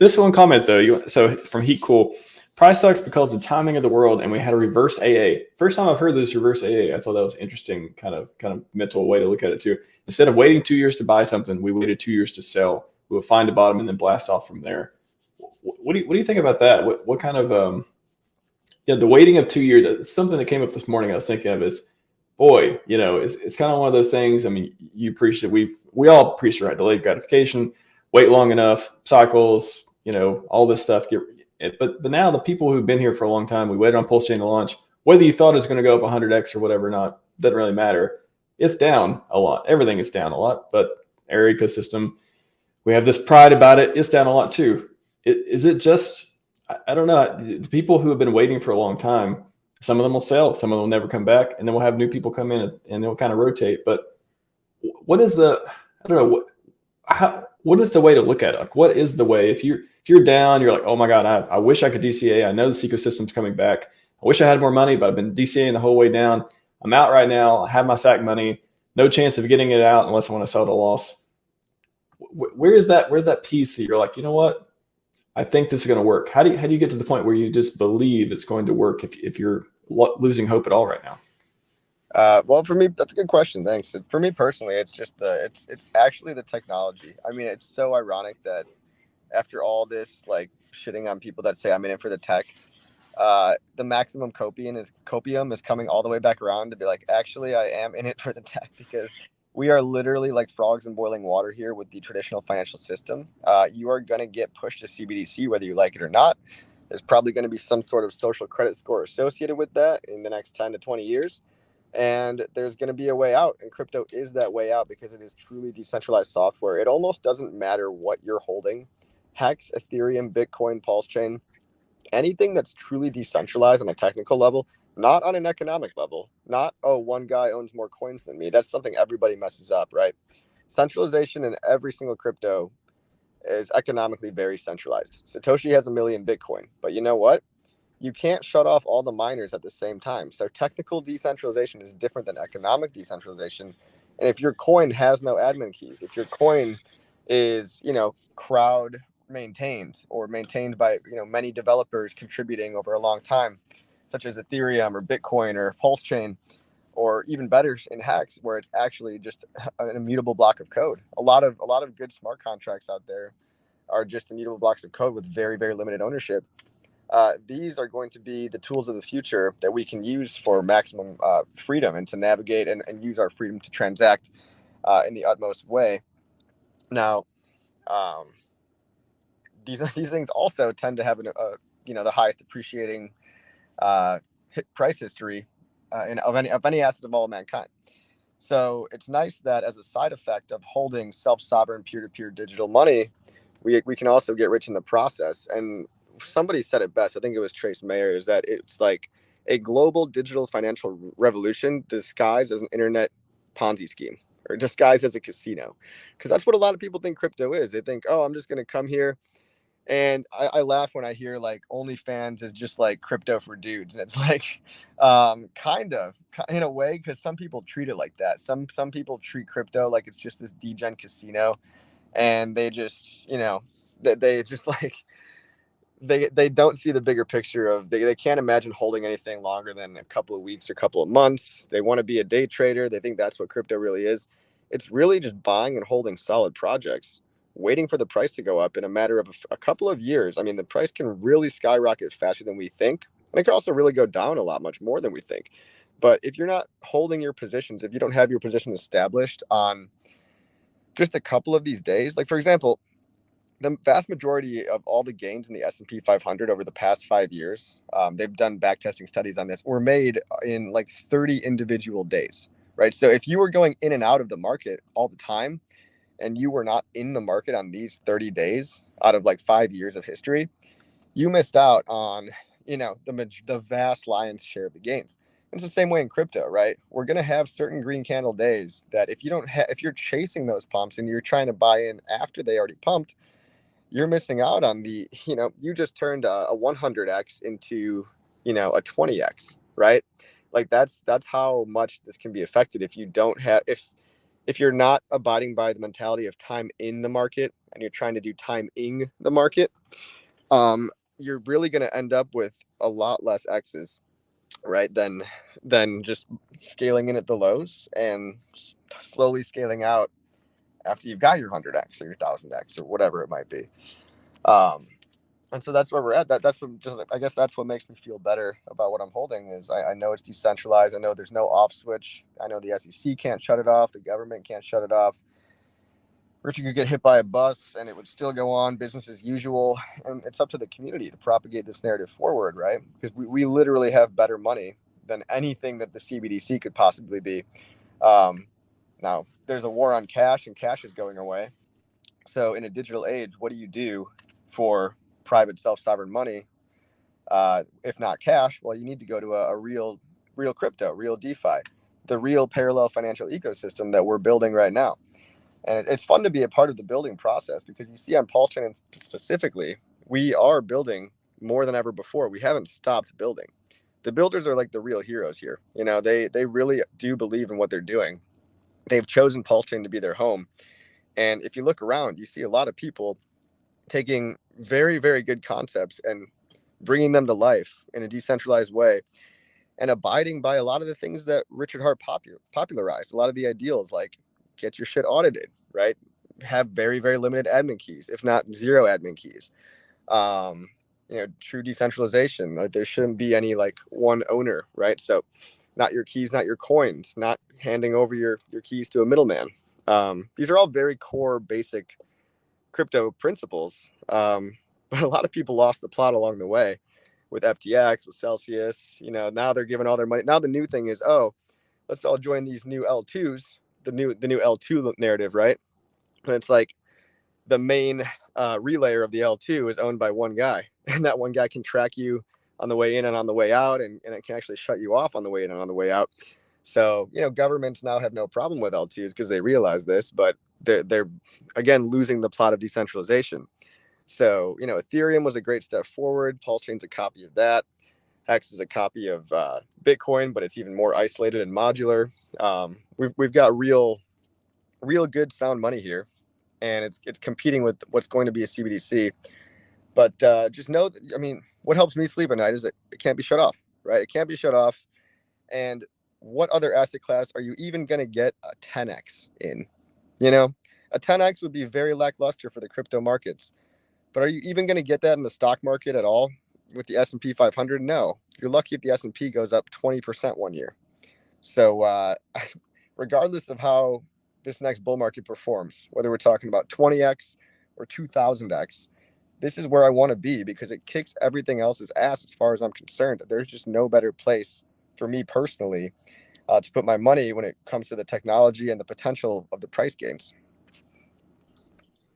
This one comment though, so from Heat Cool, price sucks because of the timing of the world, and we had a reverse AA. First time I've heard this reverse AA. I thought that was an interesting kind of mental way to look at it too. Instead of waiting 2 years to buy something, we waited 2 years to sell. We will find a bottom and then blast off from there. What do you think about that? What kind of the waiting of 2 years? It's something that came up this morning. I was thinking of is, boy, it's kind of one of those things. I mean, you appreciate we all appreciate, right? Delayed gratification, wait long enough, cycles, all this stuff. But now the people who've been here for a long time, we waited on PulseChain to launch. Whether you thought it was going to go up 100x or whatever or not, doesn't really matter. It's down a lot. Everything is down a lot. But our ecosystem, we have this pride about it. It's down a lot too. Is it just, I don't know. The people who have been waiting for a long time, some of them will sell, some of them will never come back, and then we'll have new people come in and they'll kind of rotate. But what is the way to look at it? Like, what is the way? If you're down, you're like, oh my God, I wish I could DCA. I know this ecosystem's coming back. I wish I had more money, but I've been DCAing the whole way down. I'm out right now. I have my SAC money. No chance of getting it out unless I want to sell at a loss. Where's that piece that you're like, you know what? I think this is going to work. How do you get to the point where you just believe it's going to work if you're losing hope at all right now? Well, for me, that's a good question. Thanks. For me personally, it's just it's actually the technology. I mean, it's so ironic that after all this, like shitting on people that say I'm in it for the tech, the maximum copium is coming all the way back around to be like, actually, I am in it for the tech, because we are literally like frogs in boiling water here with the traditional financial system. You are going to get pushed to CBDC whether you like it or not. There's probably going to be some sort of social credit score associated with that in the next 10 to 20 years. And there's going to be a way out, and crypto is that way out because it is truly decentralized software. It almost doesn't matter what you're holding. HEX, Ethereum, Bitcoin, PulseChain, anything that's truly decentralized on a technical level, not on an economic level, not, oh, one guy owns more coins than me. That's something everybody messes up, right? Centralization in every single crypto is economically very centralized. Satoshi has 1 million Bitcoin, but you know what? You can't shut off all the miners at the same time. So technical decentralization is different than economic decentralization. And if your coin has no admin keys, if your coin is, crowd maintained or maintained by, many developers contributing over a long time, such as Ethereum or Bitcoin or PulseChain, or even better in HEX, where it's actually just an immutable block of code. A lot of good smart contracts out there are just immutable blocks of code with very, very limited ownership. These are going to be the tools of the future that we can use for maximum freedom and to navigate and use our freedom to transact in the utmost way. Now, these things also tend to have the highest appreciating price history of any asset of all mankind. So it's nice that as a side effect of holding self-sovereign peer-to-peer digital money, we can also get rich in the process. And somebody said it best, I think it was Trace Mayer, is that it's like a global digital financial revolution disguised as an internet Ponzi scheme, or disguised as a casino. Because that's what a lot of people think crypto is. They think, oh, I'm just going to come here. And I laugh when I hear like OnlyFans is just like crypto for dudes. And it's like, kind of in a way, because some people treat it like that. Some people treat crypto like it's just this degen casino, and they just, they just like, they don't see the bigger picture of they can't imagine holding anything longer than a couple of weeks or a couple of months. They want to be a day trader. They think that's what crypto really is. It's really just buying and holding solid projects, waiting for the price to go up in a matter of a couple of years. I mean, the price can really skyrocket faster than we think. And it can also really go down a lot, much more than we think. But if you're not holding your positions, if you don't have your position established on just a couple of these days, like for example, the vast majority of all the gains in the S&P 500 over the past 5 years, they've done backtesting studies on this, were made in like 30 individual days, right? So if you were going in and out of the market all the time, and you were not in the market on these 30 days out of like 5 years of history, you missed out on, the vast lion's share of the gains. It's the same way in crypto, right? We're going to have certain green candle days that if you're chasing those pumps and you're trying to buy in after they already pumped, you're missing out on you just turned a 100x into, a 20x, right? Like that's how much this can be affected if if you're not abiding by the mentality of time in the market and you're trying to do time-ing the market, you're really going to end up with a lot less X's, right? Than just scaling in at the lows and slowly scaling out after you've got your 100X or your 1000X or whatever it might be. And so that's where we're at. That's what just, I guess that's what makes me feel better about what I'm holding is I know it's decentralized. I know there's no off switch. I know the SEC can't shut it off. The government can't shut it off. Richard could get hit by a bus and it would still go on business as usual. And it's up to the community to propagate this narrative forward, right? Because we literally have better money than anything that the CBDC could possibly be. Now, there's a war on cash and cash is going away. So in a digital age, what do you do for private self-sovereign money? If not cash, well, you need to go to a real crypto, real DeFi, the real parallel financial ecosystem that we're building right now. And it's fun to be a part of the building process because you see on PulseChain specifically, we are building more than ever before. We haven't stopped building. The builders are like the real heroes here. You know, they really do believe in what they're doing. They've chosen PulseChain to be their home. And if you look around, you see a lot of people taking very, very good concepts and bringing them to life in a decentralized way and abiding by a lot of the things that Richard Hart popularized, a lot of the ideals like get your shit audited, right? Have very, very limited admin keys, if not zero admin keys. True decentralization. Like there shouldn't be any like one owner, right? So not your keys, not your coins, not handing over your keys to a middleman. These are all very core, basic crypto principles. But a lot of people lost the plot along the way with FTX, with Celsius. Now they're giving all their money. Now the new thing is, let's all join these new L2s, the new L2 narrative, right? And it's like the main relayer of the L2 is owned by one guy, and that one guy can track you on the way in and on the way out, and it can actually shut you off on the way in and on the way out. So, governments now have no problem with L2s because they realize this, but they're again losing the plot of decentralization. So, Ethereum was a great step forward. PulseChain's a copy of that. HEX is a copy of Bitcoin, but it's even more isolated and modular. We've got real good sound money here, and it's competing with what's going to be a CBDC. But just know that, what helps me sleep at night is that it can't be shut off, right? It can't be shut off. And what other asset class are you even going to get a 10x in? A 10x would be very lackluster for the crypto markets. But are you even going to get that in the stock market at all with the S&P 500? No. You're lucky if the S&P goes up 20% one year. So regardless of how this next bull market performs, whether we're talking about 20x or 2000x, this is where I want to be because it kicks everything else's ass as far as I'm concerned. There's just no better place for me personally to put my money when it comes to the technology and the potential of the price gains.